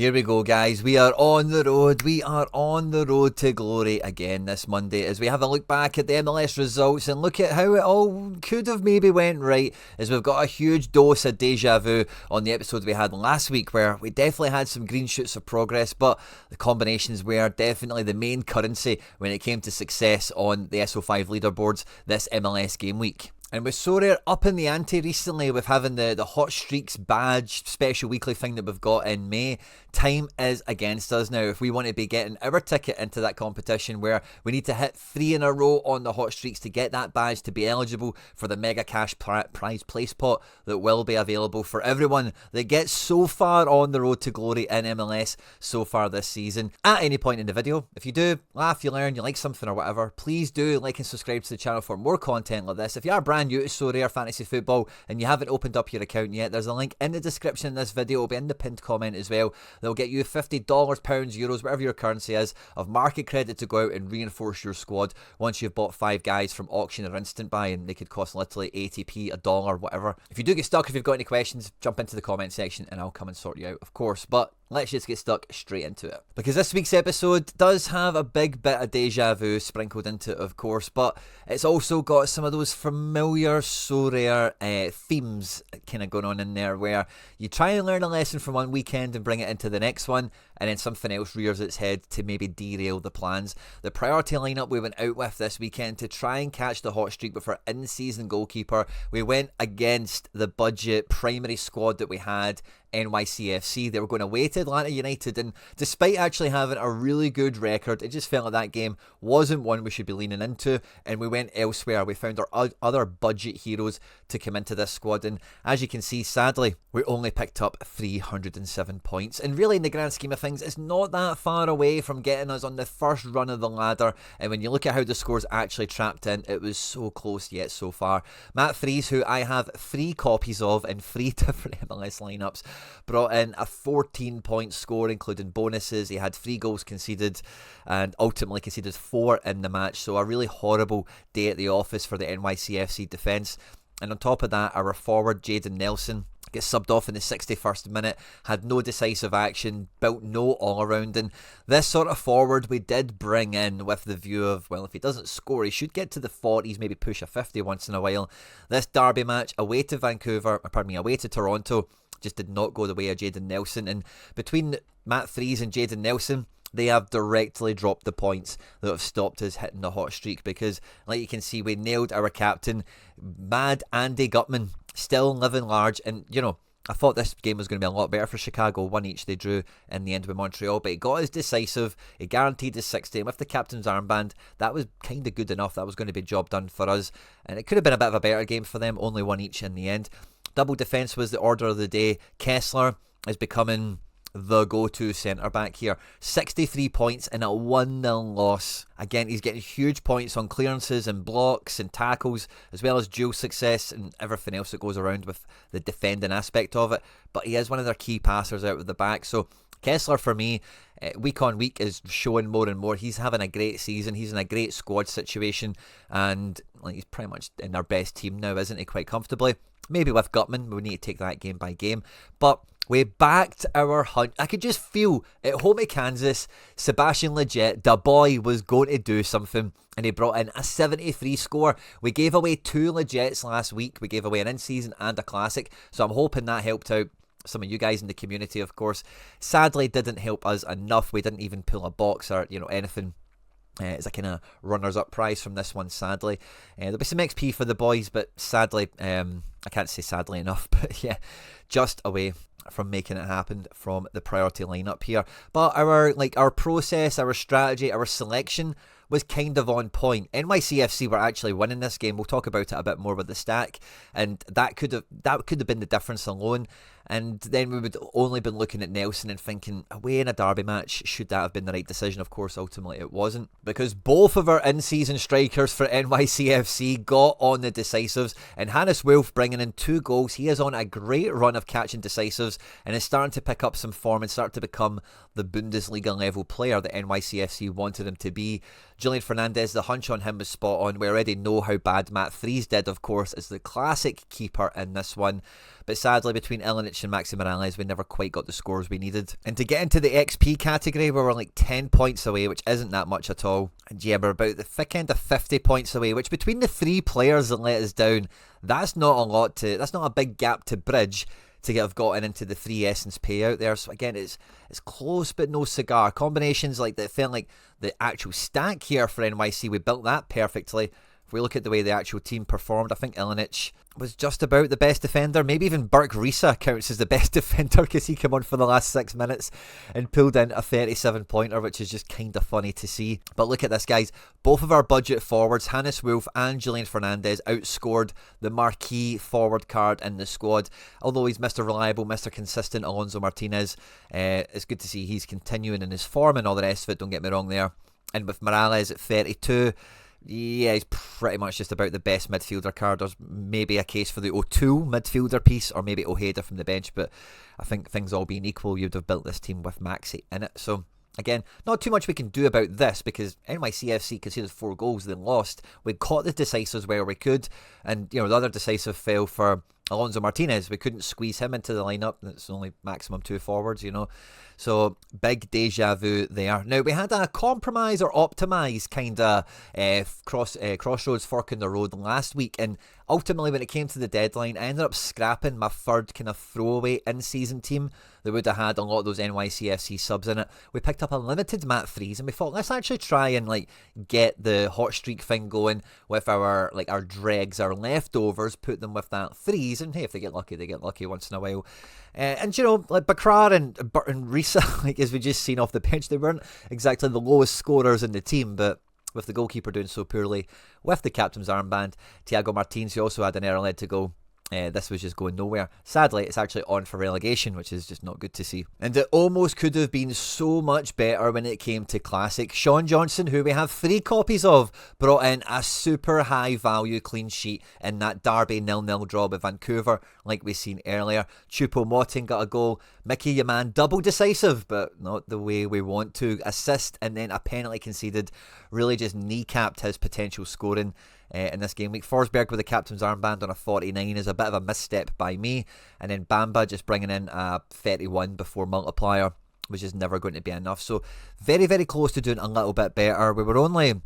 Here we go, guys. We are on the road. We are on the road to glory again this Monday as we have a look back at the MLS results and look at how it all could have maybe went right, as we've got a huge dose of deja vu on the episode we had last week where we definitely had some green shoots of progress, but the combinations were definitely the main currency when it came to success on the SO5 leaderboards this MLS game week. And with Sorare up in the ante recently with having the Hot Streaks badge special weekly thing that we've got in May, time is against us now if we want to be getting our ticket into that competition where we need to hit 3 in a row on the Hot Streaks to get that badge to be eligible for the mega cash prize place pot that will be available for everyone that gets so far on the road to glory in MLS so far this season. At any point in the video, if you do laugh, you learn, you like something or whatever, please do like and subscribe to the channel for more content like this. If you are brand new to Sorare Fantasy Football and you haven't opened up your account yet, there's a link in the description of this video. It'll be in the pinned comment as well. They'll get you $50, pounds, euros, whatever your currency is, of market credit to go out and reinforce your squad once you've bought 5 guys from auction or instant buy, and they could cost literally 80p, $1, whatever. If you do get stuck, if you've got any questions, jump into the comment section and I'll come and sort you out, of course. But let's just get stuck straight into it, because this week's episode does have a big bit of deja vu sprinkled into it, of course, but it's also got some of those familiar Sorare themes kind of going on in there, where you try and learn a lesson from one weekend and bring it into the next one, and then something else rears its head to maybe derail the plans. The priority lineup we went out with this weekend to try and catch the hot streak with our in-season goalkeeper, we went against the budget primary squad that we had, NYCFC. They were going away to Atlanta United, and despite actually having a really good record, it just felt like that game wasn't one we should be leaning into, and we went elsewhere. We found our other budget heroes to come into this squad, and as you can see, sadly, we only picked up 307 points, and really in the grand scheme of things, it's not that far away from getting us on the first run of the ladder. And when you look at how the scores actually trapped in, it was so close yet so far. Matt Freese, who I have 3 copies of in 3 different MLS lineups, brought in a 14-point score, including bonuses. He had 3 goals conceded and ultimately conceded 4 in the match. So a really horrible day at the office for the NYCFC defence. And on top of that, our forward, Jaden Nelson, gets subbed off in the 61st minute, had no decisive action, built no all-around, and this sort of forward we did bring in with the view of, well, if he doesn't score, he should get to the 40s, maybe push a 50 once in a while. This derby match, away to away to Toronto, just did not go the way of Jaden Nelson, and between Matt Freese and Jaden Nelson, they have directly dropped the points that have stopped us hitting the hot streak, because like you can see, we nailed our captain, Mad Andy Gutman, still living large. And you know, I thought this game was going to be a lot better for Chicago. 1 each they drew in the end with Montreal, but he got us decisive, he guaranteed his 60, and with the captain's armband, that was kind of good enough. That was going to be job done for us, and it could have been a bit of a better game for them, only 1 each in the end. Double defence was the order of the day. Kessler is becoming the go-to centre-back here. 63 points in a 1-0 loss. Again, he's getting huge points on clearances and blocks and tackles, as well as dual success and everything else that goes around with the defending aspect of it. But he is one of their key passers out of the back. So Kessler, for me, week on week is showing more and more. He's having a great season. He's in a great squad situation, and he's pretty much in our best team now, isn't he, quite comfortably. Maybe with Gutman, we need to take that game by game. But we backed our hunt. I could just feel at home at Kansas, Sebastian Lletget, the boy, was going to do something, and he brought in a 73 score. We gave away 2 Lletgets last week. We gave away an in-season and a classic, so I'm hoping that helped out some of you guys in the community, of course. Sadly, didn't help us enough. We didn't even pull a box or anything. It's a kind of runners-up prize from this one, sadly. There'll be some XP for the boys, but sadly, I can't say sadly enough, but yeah, just away from making it happen from the priority lineup here. But our process, our strategy, our selection was kind of on point. NYCFC were actually winning this game. We'll talk about it a bit more with the stack, and that could have been the difference alone. And then we would only been looking at Nelson and thinking, away in a derby match, should that have been the right decision? Of course, ultimately it wasn't, because both of our in-season strikers for NYCFC got on the decisives, and Hannes Wolf bringing in 2 goals. He is on a great run of catching decisives and is starting to pick up some form and start to become the Bundesliga level player that NYCFC wanted him to be. Julian Fernandez, the hunch on him was spot on. We already know how bad Matt Freese did, of course, as the classic keeper in this one. but sadly between Ilinic and Maxi Morales we never quite got the scores we needed. And to get into the XP category, we were like 10 points away, which isn't that much at all. And yeah, we're about the thick end of 50 points away, which between the 3 players that let us down, that's not a big gap to bridge to have gotten into the 3 essence payout there. So again, it's close but no cigar. Combinations like that felt like the actual stack here for NYC, we built that perfectly. If we look at the way the actual team performed, I think Ilinic was just about the best defender. Maybe even Burke Risa counts as the best defender because he came on for the last 6 minutes and pulled in a 37-pointer, which is just kind of funny to see. But look at this, guys. Both of our budget forwards, Hannes Wolf and Julian Fernandez, outscored the marquee forward card in the squad. Although he's Mr. Reliable, Mr. Consistent, Alonso Martinez, it's good to see he's continuing in his form and all the rest of it, don't get me wrong there. And with Morales at 32... yeah, he's pretty much just about the best midfielder card. There's maybe a case for the O'Toole midfielder piece, or maybe Ojeda from the bench, but I think things all being equal, you'd have built this team with Maxi in it. So again, not too much we can do about this because NYCFC conceded 4 goals, they lost. We caught the decisives where we could, and the other decisive fell for Alonso Martinez. We couldn't squeeze him into the lineup. It's only maximum 2 forwards, So big deja vu there. Now we had a compromise or optimise kind of crossroads fork in the road last week, and ultimately when it came to the deadline, I ended up scrapping my third kind of throwaway in-season team that would have had a lot of those NYCFC subs in it. We picked up a limited Matt Freese, and we thought, let's actually try and get the hot streak thing going with our dregs, our leftovers, put them with that Freese, and hey, if they get lucky once in a while. And Bakrar and Risa, as we just seen off the bench, they weren't exactly the lowest scorers in the team, but with the goalkeeper doing so poorly, with the captain's armband, Thiago Martins, who also had an error lead to go, this was just going nowhere. Sadly, it's actually on for relegation, which is just not good to see. And it almost could have been so much better when it came to Classic. Sean Johnson, who we have 3 copies of, brought in a super high value clean sheet in that Derby 0-0 draw with Vancouver, like we seen earlier. Choupo-Moting got a goal. Mickey Yaman double decisive, but not the way we want to. Assist and then a penalty conceded. Really just kneecapped his potential scoring in this game week. Forsberg with the captain's armband on a 49 is a bit of a misstep by me, and then Bamba just bringing in a 31 before multiplier, which is never going to be enough. So very, very close to doing a little bit better. We were only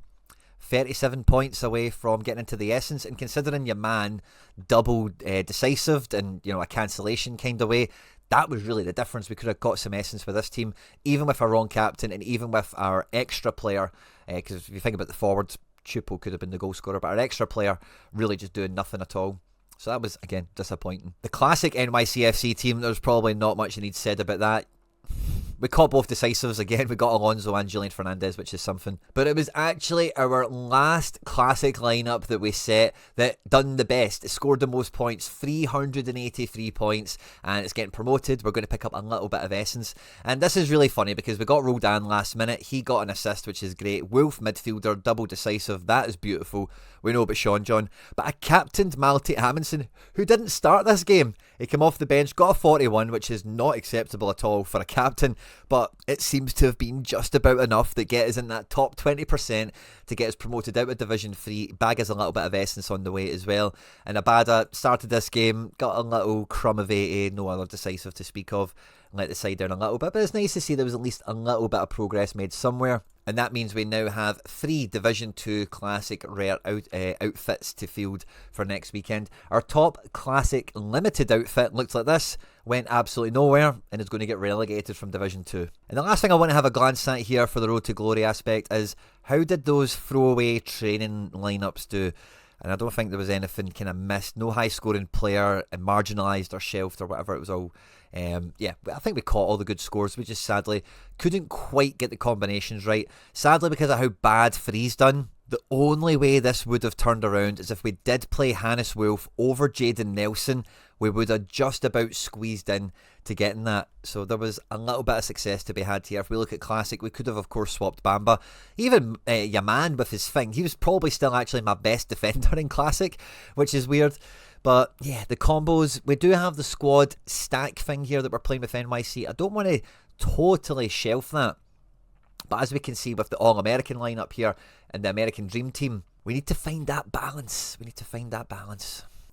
37 points away from getting into the essence, and considering your man double decisived and a cancellation kind of way, that was really the difference. We could have got some essence with this team, even with our wrong captain and even with our extra player, because if you think about the forwards, Chupo could have been the goal scorer, but our extra player really just doing nothing at all. So that was, again, disappointing. The classic NYCFC team, there's probably not much you need said about that. We caught both decisives again. We got Alonso and Julian Fernandez, which is something. But it was actually our last classic lineup that we set that done the best. It scored the most points, 383 points, and it's getting promoted. We're going to pick up a little bit of essence. And this is really funny because we got Roldan last minute. He got an assist, which is great. Wolf, midfielder, double decisive. That is beautiful. We know about Sean John. But I captained Malte Amundsen, who didn't start this game. He came off the bench, got a 41, which is not acceptable at all for a captain. But it seems to have been just about enough that get us in that top 20% to get us promoted out of Division 3, bag us a little bit of essence on the way as well. And Abada started this game, got a little crumb of 80, no other decisive to speak of, let the side down a little bit, but it's nice to see there was at least a little bit of progress made somewhere. And that means we now have 3 Division 2 Classic Rare outfits to field for next weekend. Our top Classic Limited outfit looks like this, went absolutely nowhere, and is going to get relegated from Division 2. And the last thing I want to have a glance at here for the Road to Glory aspect is, how did those throwaway training lineups do? And I don't think there was anything kind of missed. No high scoring player marginalised or shelved or whatever. It was all, I think we caught all the good scores. We just sadly couldn't quite get the combinations right. Sadly, because of how bad Freeze done, the only way this would have turned around is if we did play Hannes Wolf over Jaden Nelson. We would have just about squeezed in to getting that. So there was a little bit of success to be had here. If we look at Classic, we could have, of course, swapped Bamba. Even Yaman with his thing, he was probably still actually my best defender in Classic, which is weird. But yeah, the combos, we do have the squad stack thing here that we're playing with NYC. I don't want to totally shelf that. But as we can see with the All-American lineup here and the American Dream Team, we need to find that balance.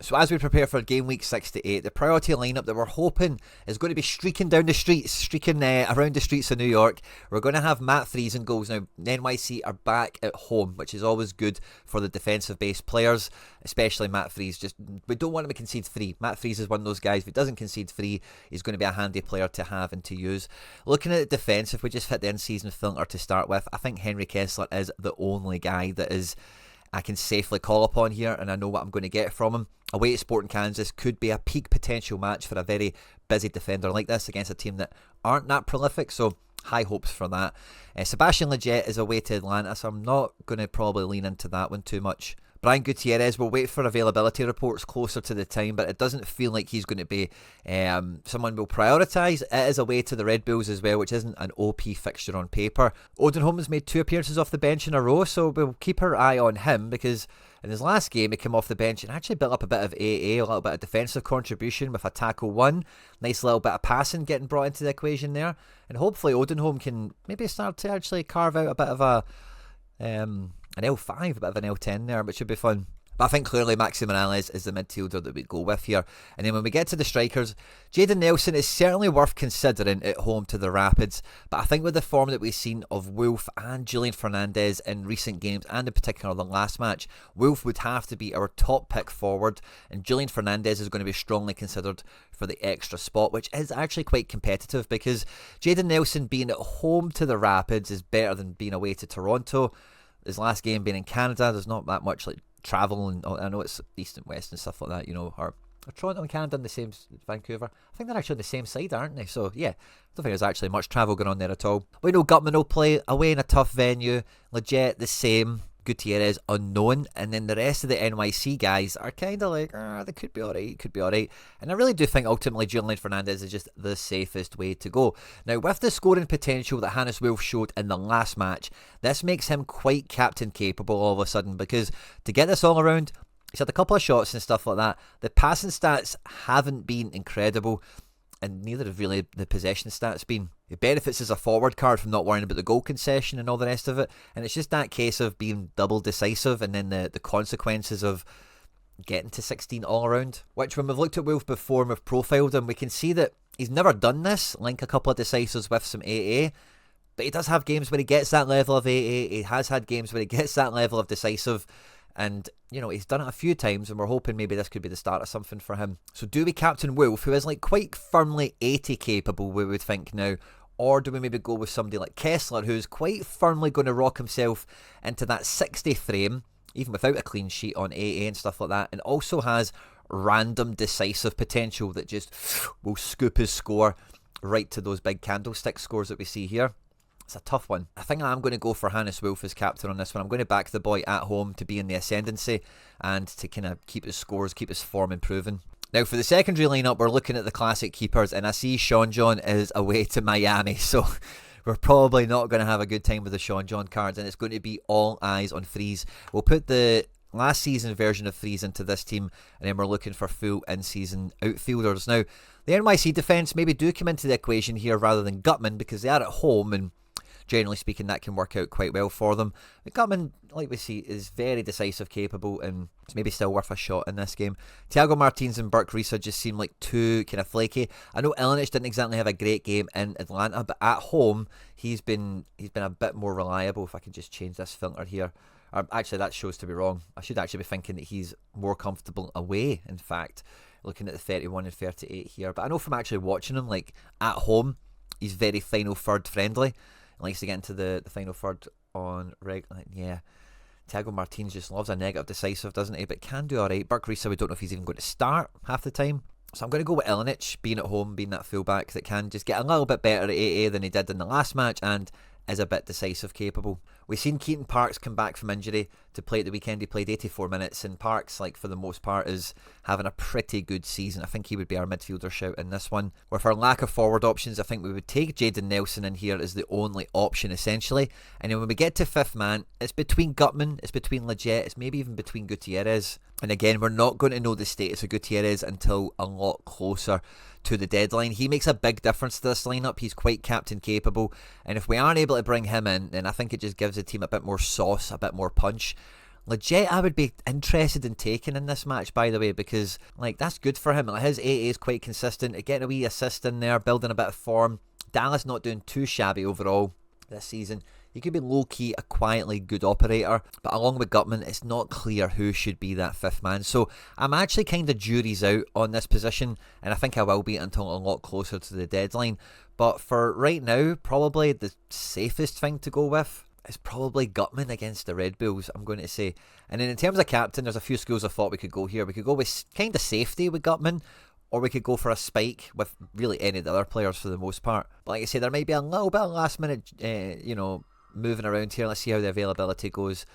So as we prepare for game week 68, the priority lineup that we're hoping is going to be streaking down the streets, streaking around the streets of New York. We're going to have Matt Freese in goals. Now, NYC are back at home, which is always good for the defensive-based players, especially Matt Freese. We don't want him to concede free. Matt Freese is one of those guys, if he doesn't concede free, he's going to be a handy player to have and to use. Looking at the defence, if we just hit the in-season filter to start with, I think Henry Kessler is the only guy that I can safely call upon here, and I know what I'm going to get from him. Away at Sporting Kansas could be a peak potential match for a very busy defender like this against a team that aren't that prolific, so high hopes for that. Sebastian Lletget is away to Atlanta, so I'm not going to probably lean into that one too much. Brian Gutierrez, we'll wait for availability reports closer to the time, but it doesn't feel like he's going to be someone we'll prioritise. It is away to the Red Bulls as well, which isn't an OP fixture on paper. Odenholm has made 2 appearances off the bench in a row, so we'll keep our eye on him, because in his last game he came off the bench and actually built up a bit of AA, a little bit of defensive contribution with a tackle won. Nice little bit of passing getting brought into the equation there, and hopefully Odenholm can maybe start to actually carve out a bit of an L5, a bit of an L10 there, which should be fun. But I think clearly Maxi Morales is the midfielder that we go with here. And then when we get to the strikers, Jayden Nelson is certainly worth considering at home to the Rapids. But I think with the form that we've seen of Wolf and Julian Fernandez in recent games, and in particular the last match, Wolf would have to be our top pick forward. And Julian Fernandez is going to be strongly considered for the extra spot, which is actually quite competitive, because Jayden Nelson being at home to the Rapids is better than being away to Toronto. His last game being in Canada, there's not that much like travel, and I know it's east and west and stuff like that, you know, or Toronto and Canada in the same, Vancouver, I think they're actually on the same side, aren't they? So yeah, I don't think there's actually much travel going on there at all. We know Gutman will play away in a tough venue, Lletget the same, Gutierrez unknown, and then the rest of the NYC guys are kind of like, they could be alright, and I really do think ultimately Julian Fernandez is just the safest way to go. Now, with the scoring potential that Hannes Wolf showed in the last match, this makes him quite captain capable all of a sudden, because to get this all around, he's had a couple of shots and stuff like that. The passing stats haven't been incredible, and neither have really the possession stats been. It benefits as a forward card from not worrying about the goal concession and all the rest of it, and it's just that case of being double decisive and then the consequences of getting to 16 all around, which when we've looked at Wolf before and we've profiled him, we can see that he's never done this, link a couple of decisives with some AA, but he does have games where he gets that level of AA. He has had games where he gets that level of decisive, and you know, he's done it a few times, and we're hoping maybe this could be the start of something for him. So do we captain Wolf, who is like quite firmly 80 capable, we would think now, or do we maybe go with somebody like Kessler, who's quite firmly going to rock himself into that 60 frame, even without a clean sheet on AA and stuff like that, and also has random decisive potential that just will scoop his score right to those big candlestick scores that we see here? It's a tough one. I think I'm going to go for Hannes Wolf as captain on this one. I'm going to back the boy at home to be in the ascendancy and to kind of keep his scores, keep his form improving. Now for the secondary lineup, we're looking at the classic keepers, and I see Sean John is away to Miami, so we're probably not going to have a good time with the Sean John cards, and it's going to be all eyes on Freese. We'll put the last season version of Freese into this team, and then we're looking for full in-season outfielders. Now, the NYC defence maybe do come into the equation here rather than Gutman, because they are at home, and generally speaking, that can work out quite well for them. But Gutman, like we see, is very decisive capable, and it's maybe still worth a shot in this game. Thiago Martins and Burke Risa just seem like too kind of flaky. I know Ilinic didn't exactly have a great game in Atlanta, but at home he's been a bit more reliable. If I can just change this filter here. Actually, that shows to be wrong. I should actually be thinking that he's more comfortable away, in fact, looking at the 31 and 38 here. But I know from actually watching him, like at home, he's very final third friendly. Likes to get into the final third on regular. Yeah, Thiago Martins just loves a negative decisive, doesn't he? But can do alright. Burke Risa, we don't know if he's even going to start half the time. So I'm going to go with Ilinic, being at home, being that fullback that can just get a little bit better at AA than he did in the last match, and is a bit decisive capable. We've seen Keaton Parks come back from injury to play at the weekend. He played 84 minutes, and Parks, like for the most part, is having a pretty good season. I think he would be our midfielder shout in this one. With our lack of forward options, I think we would take Jayden Nelson in here as the only option essentially. And then when we get to fifth man, it's between Gutman, it's between Lletget, it's maybe even between Gutierrez. And again, we're not going to know the status of Gutierrez until a lot closer to the deadline. He makes a big difference to this lineup. He's quite captain capable, and if we aren't able to bring him in, then I think it just gives the team a bit more sauce, a bit more punch. Legit, I would be interested in taking in this match, by the way, because like that's good for him. Like, his AA is quite consistent, getting a wee assist in there, building a bit of form. Dallas not doing too shabby overall this season. He could be low-key a quietly good operator, but along with Gutman, it's not clear who should be that fifth man. So I'm actually kind of jury's out on this position, and I think I will be until a lot closer to the deadline. But for right now, probably the safest thing to go with is probably Gutman against the Red Bulls, I'm going to say. And then in terms of captain, there's a few schools of thought we could go here. We could go with kind of safety with Gutman, or we could go for a spike with really any of the other players for the most part. But like I say, there might be a little bit of last minute, moving around here. Let's see how the availability goes.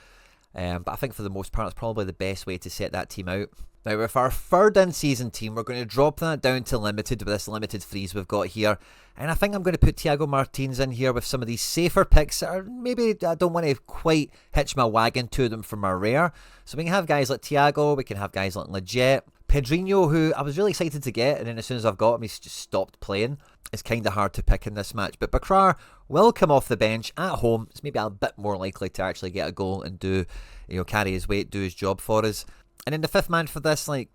But I think for the most part, it's probably the best way to set that team out. Now, with our third in-season team, we're going to drop that down to limited with this limited freeze we've got here. And I think I'm going to put Thiago Martins in here with some of these safer picks that are maybe I don't want to quite hitch my wagon to them from our rare. So we can have guys like Thiago, we can have guys like Legit. Pedrinho, who I was really excited to get, and then as soon as I've got him, he's just stopped playing. It's kind of hard to pick in this match. But Bakrar will come off the bench at home. It's maybe a bit more likely to actually get a goal and carry his weight, do his job for us. And then the fifth man for this, I'm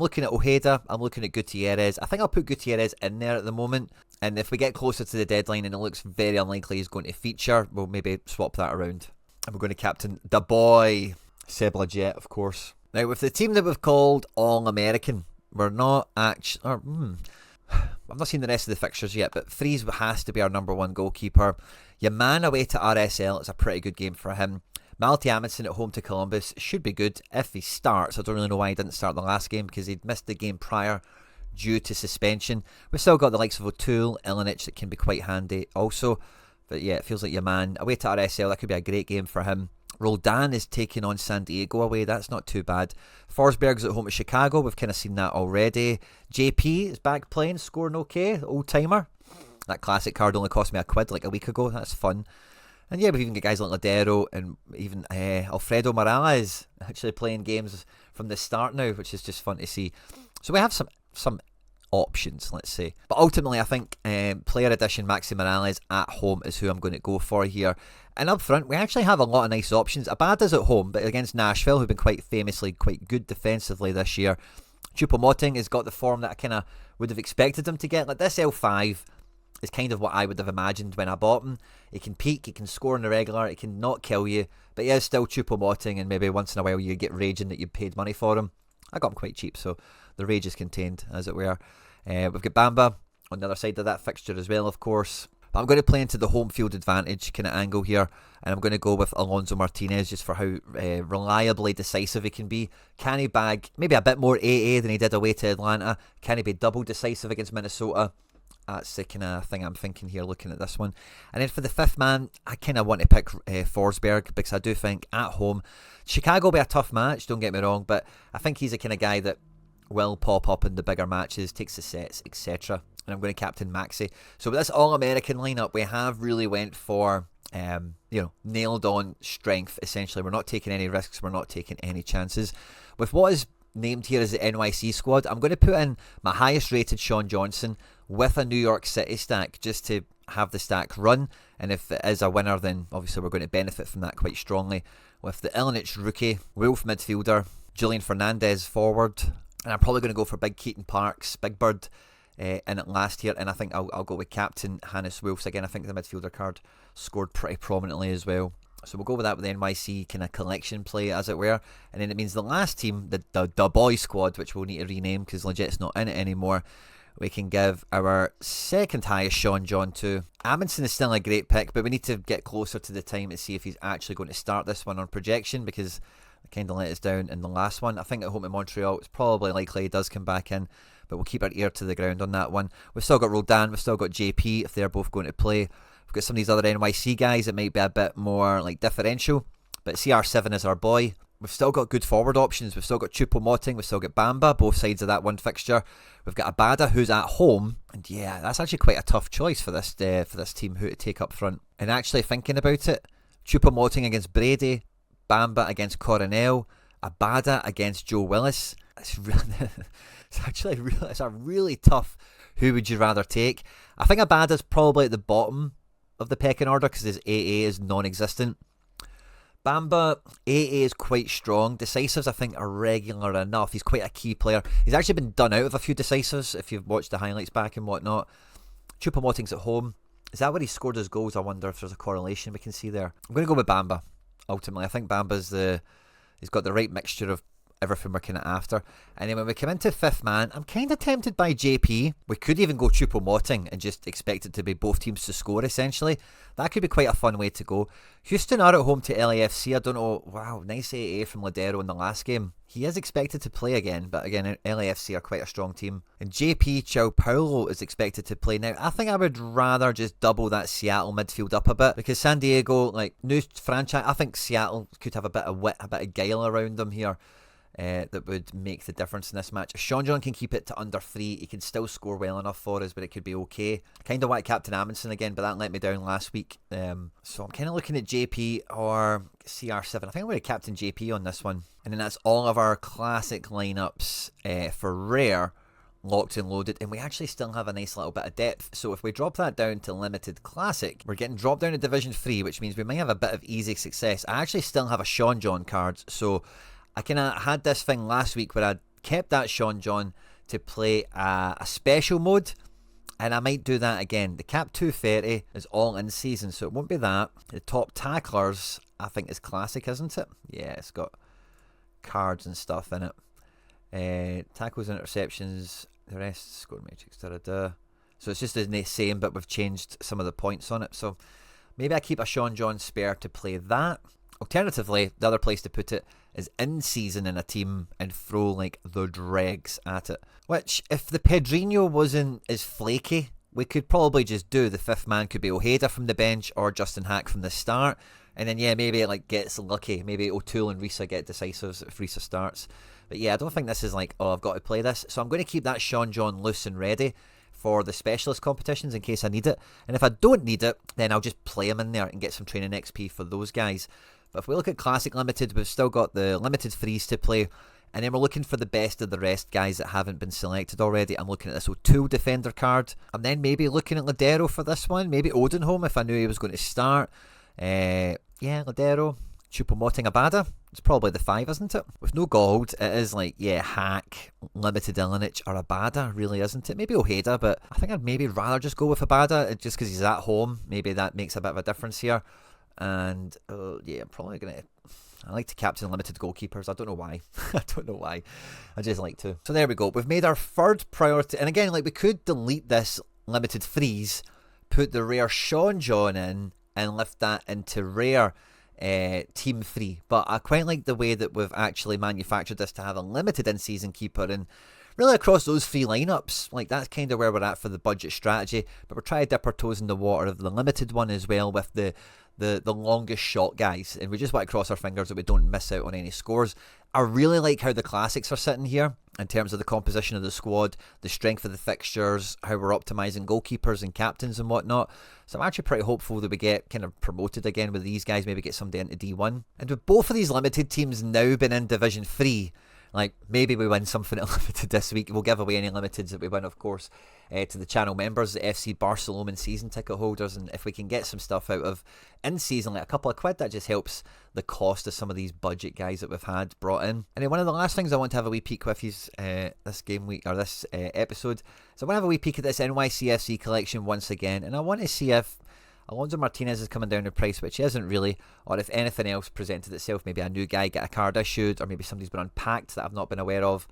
looking at Ojeda, I'm looking at Gutierrez. I think I'll put Gutierrez in there at the moment. And if we get closer to the deadline and it looks very unlikely he's going to feature, we'll maybe swap that around. And we're going to captain the boy, Seb Legit, of course. Now, with the team that we've called All-American, we're not actually... I've not seen the rest of the fixtures yet, but Freese has to be our number one goalkeeper. Yaman away to RSL, it's a pretty good game for him. Malty Amundsen at home to Columbus should be good if he starts. I don't really know why he didn't start the last game, because he'd missed the game prior due to suspension. We've still got the likes of O'Toole, Ilinic that can be quite handy also. But yeah, it feels like Yaman away to RSL, that could be a great game for him. Roldan is taking on San Diego away. That's not too bad. Forsberg's at home at Chicago. We've kind of seen that already. JP is back playing, scoring okay. Old-timer. That classic card only cost me £1 like a week ago. That's fun. And yeah, we've even got guys like Ladero and even Alfredo Morales actually playing games from the start now, which is just fun to see. So we have some options, let's say. But ultimately, I think player edition Maxi Morales at home is who I'm going to go for here. And up front, we actually have a lot of nice options. Abada's at home, but against Nashville, who've been quite famously quite good defensively this year. Choupo-Moting has got the form that I kind of would have expected him to get. Like, this L5 is kind of what I would have imagined when I bought him. He can peak, he can score in the regular, he can not kill you, but he is still Choupo-Moting, and maybe once in a while you get raging that you paid money for him. I got him quite cheap, so the rage is contained, as it were. We've got Bamba on the other side of that fixture as well, of course. But I'm going to play into the home field advantage kind of angle here, and I'm going to go with Alonso Martinez just for how reliably decisive he can be. Can he bag maybe a bit more AA than he did away to Atlanta? Can he be double decisive against Minnesota? That's the kind of thing I'm thinking here looking at this one. And then for the fifth man, I kind of want to pick Forsberg, because I do think at home, Chicago will be a tough match, don't get me wrong, but I think he's the kind of guy that will pop up in the bigger matches, takes the sets, etc. And I'm going to captain Maxi. So with this All-American lineup, we have really went for, nailed on strength, essentially. We're not taking any risks, we're not taking any chances. With what is named here as the NYC squad, I'm going to put in my highest rated Sean Johnson with a New York City stack, just to have the stack run. And if it is a winner, then obviously we're going to benefit from that quite strongly. With the Ilinic rookie, Wolf midfielder, Julian Fernandez forward, and I'm probably going to go for Big Keaton Parks, Big Bird in it last year, and I think I'll go with captain Hannes Wolfs again. I think the midfielder card scored pretty prominently as well. So we'll go with that with the NYC kind of collection play, as it were. And then it means the last team, the boy squad, which we'll need to rename because Legit's not in it anymore, we can give our second highest Sean John to. Amundsen is still a great pick, but we need to get closer to the time to see if he's actually going to start this one on projection, because I kind of let us down in the last one. I think at home in Montreal, it's probably likely he does come back in, but we'll keep our ear to the ground on that one. We've still got Roldan, we've still got JP if they're both going to play. We've got some of these other NYC guys that might be a bit more like differential, but CR7 is our boy. We've still got good forward options. We've still got Choupo-Moting, we've still got Bamba, both sides of that one fixture. We've got Abada, who's at home, and yeah, that's actually quite a tough choice for this team, who to take up front. And actually thinking about it, Choupo-Moting against Brady, Bamba against Coronel, Abada against Joe Willis. It's a really tough who would you rather take. I think Abada's probably at the bottom of the pecking order because his AA is non-existent. Bamba, 80 is quite strong. Decisives, I think, are regular enough. He's quite a key player. He's actually been done out of a few decisives, if you've watched the highlights back and whatnot. Choupo-Moting's at home. Is that where he scored his goals? I wonder if there's a correlation we can see there. I'm going to go with Bamba, ultimately. I think he's got the right mixture of everything we're kind of after. And then when we come into fifth man, I'm kind of tempted by JP. We could even go Choupo-Moting and just expect it to be both teams to score, essentially. That could be quite a fun way to go. Houston are at home to LAFC. I don't know. Wow, nice 88 from Ladero in the last game. He is expected to play again, but again, LAFC are quite a strong team. And JP Chao Paulo is expected to play. Now, I think I would rather just double that Seattle midfield up a bit, because San Diego, like, new franchise, I think Seattle could have a bit of wit, a bit of guile around them here. That would make the difference in this match. Sean John can keep it to under 3. He can still score well enough for us, but it could be okay. Kind of want Captain Amundsen again, but that let me down last week. So I'm kind of looking at JP or CR7. I think I'm going to Captain JP on this one. And then that's all of our classic lineups for rare, locked and loaded. And we actually still have a nice little bit of depth. So if we drop that down to limited classic, we're getting dropped down to Division 3, which means we might have a bit of easy success. I actually still have a Sean John card, so I kind of had this thing last week where I kept that Sean John to play a special mode, and I might do that again. The Cap 230 is all in season, so it won't be that. The top tacklers, I think, is classic, isn't it? Yeah, it's got cards and stuff in it. Tackles, interceptions, the rest, score matrix, da-da-da. So it's just the same, but we've changed some of the points on it. So maybe I keep a Sean John spare to play that. Alternatively, the other place to put it is in season in a team and throw like the dregs at it. Which, if the Pedrinho wasn't as flaky, we could probably just do. The fifth man could be Ojeda from the bench or Justin Hack from the start. And then, yeah, maybe it like gets lucky. Maybe O'Toole and Risa get decisives if Risa starts. But yeah, I don't think this is like, oh, I've got to play this. So I'm going to keep that Sean John loose and ready for the specialist competitions in case I need it. And if I don't need it, then I'll just play him in there and get some training XP for those guys. But if we look at Classic Limited, we've still got the Limited Freeze to play. And then we're looking for the best of the rest guys that haven't been selected already. I'm looking at this O'Toole defender card. I'm then maybe looking at Ladero for this one. Maybe Odenholm if I knew he was going to start. Yeah, Ladero. Choupo-Moting Abada. It's probably the 5, isn't it? With no gold, it is like, yeah, Hack, Limited Ilinic, or Abada, really, isn't it? Maybe Ojeda, but I think I'd maybe rather just go with Abada, just because he's at home. Maybe that makes a bit of a difference here. And, yeah, I'm probably going to... I like to captain limited goalkeepers. I don't know why. I don't know why. I just like to. So there we go. We've made our third priority. And again, like we could delete this limited freeze, put the rare Sean John in, and lift that into rare team 3. But I quite like the way that we've actually manufactured this to have a limited in-season keeper. And really across those 3 lineups, like that's kind of where we're at for the budget strategy. But we're trying to dip our toes in the water of the limited one as well with the longest shot guys, and we just want to cross our fingers that we don't miss out on any scores. I really like how the classics are sitting here in terms of the composition of the squad, the strength of the fixtures, how we're optimising goalkeepers and captains and whatnot. So I'm actually pretty hopeful that we get kind of promoted again with these guys, maybe get somebody into D1. And with both of these limited teams now been in Division 3, like maybe we win something at limited this week. We'll give away any limiteds that we win, of course, to the channel members, the FC Barcelona season ticket holders. And if we can get some stuff out of in season, like a couple of quid, that just helps the cost of some of these budget guys that we've had brought in. And then one of the last things I want to have a wee peek with you this game week, or this episode, so I want to have a wee peek at this NYCFC collection once again, and I want to see if Alonso Martinez is coming down in price, which he isn't really, or if anything else presented itself, maybe a new guy get a card issued, or maybe somebody's been unpacked that I've not been aware of,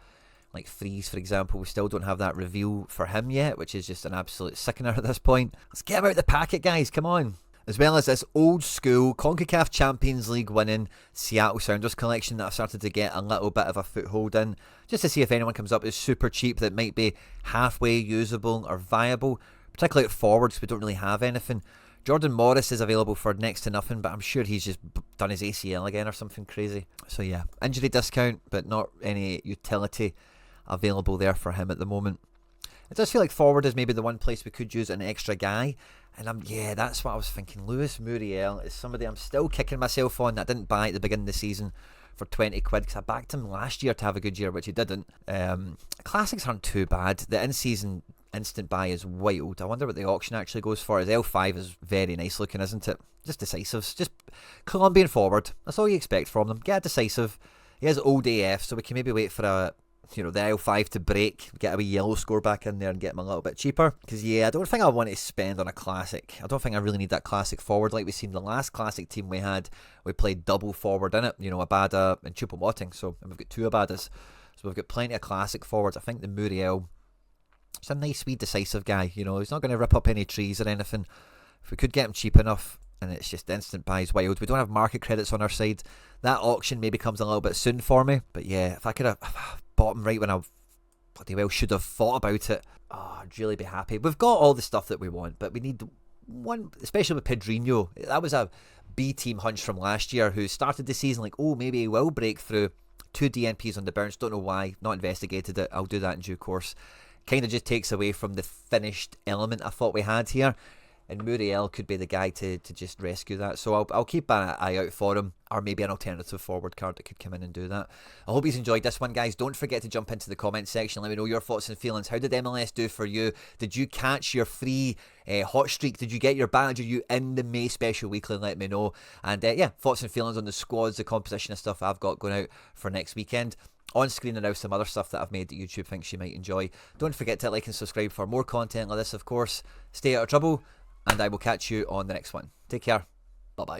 like Freeze, for example. We still don't have that reveal for him yet, which is just an absolute sickener at this point. Let's get him out the packet, guys, come on. As well as this old school CONCACAF Champions League winning Seattle Sounders collection that I've started to get a little bit of a foothold in, just to see if anyone comes up as super cheap that might be halfway usable or viable, particularly at forwards. We don't really have anything. Jordan Morris is available for next to nothing, but I'm sure he's just done his ACL again or something crazy. So yeah, injury discount, but not any utility available there for him at the moment. It does feel like forward is maybe the one place we could use an extra guy. And yeah, that's what I was thinking. Luis Muriel is somebody I'm still kicking myself on that I didn't buy at the beginning of the season for 20 quid, because I backed him last year to have a good year, which he didn't. Classics aren't too bad. The in-season instant buy is wild. I wonder what the auction actually goes for. His L5 is very nice looking, isn't it? Just decisive. Just Colombian forward. That's all you expect from them. Get a decisive. He has old AF, so we can maybe wait for the L5 to break, get a wee yellow score back in there and get him a little bit cheaper. Because, I don't think I want to spend on a classic. I don't think I really need that classic forward like we seen the last classic team we had. We played double forward in it, Abada and Choupo-Moting. So we've got 2 Abadas. So we've got plenty of classic forwards. I think the Muriel, it's a nice wee decisive guy. He's not going to rip up any trees or anything. If we could get him cheap enough, and it's just instant buys wild. We don't have market credits on our side. That auction maybe comes a little bit soon for me. But if I could have bought him right when I bloody well should have thought about it, I'd really be happy. We've got all the stuff that we want, but we need one, especially with Pedrinho. That was a B team hunch from last year who started the season like, maybe he will break through. 2 DNPs on the bounce, don't know why, not investigated it. I'll do that in due course. Kind of just takes away from the finished element I thought we had here. And Muriel could be the guy to just rescue that. So I'll keep an eye out for him. Or maybe an alternative forward card that could come in and do that. I hope you've enjoyed this one, guys. Don't forget to jump into the comment section. Let me know your thoughts and feelings. How did MLS do for you? Did you catch your free hot streak? Did you get your badge? Are you in the May Special Weekly? Let me know. And thoughts and feelings on the squads, the composition of stuff I've got going out for next weekend. On screen are now some other stuff that I've made that YouTube thinks you might enjoy. Don't forget to like and subscribe for more content like this, of course. Stay out of trouble. And I will catch you on the next one. Take care. Bye-bye.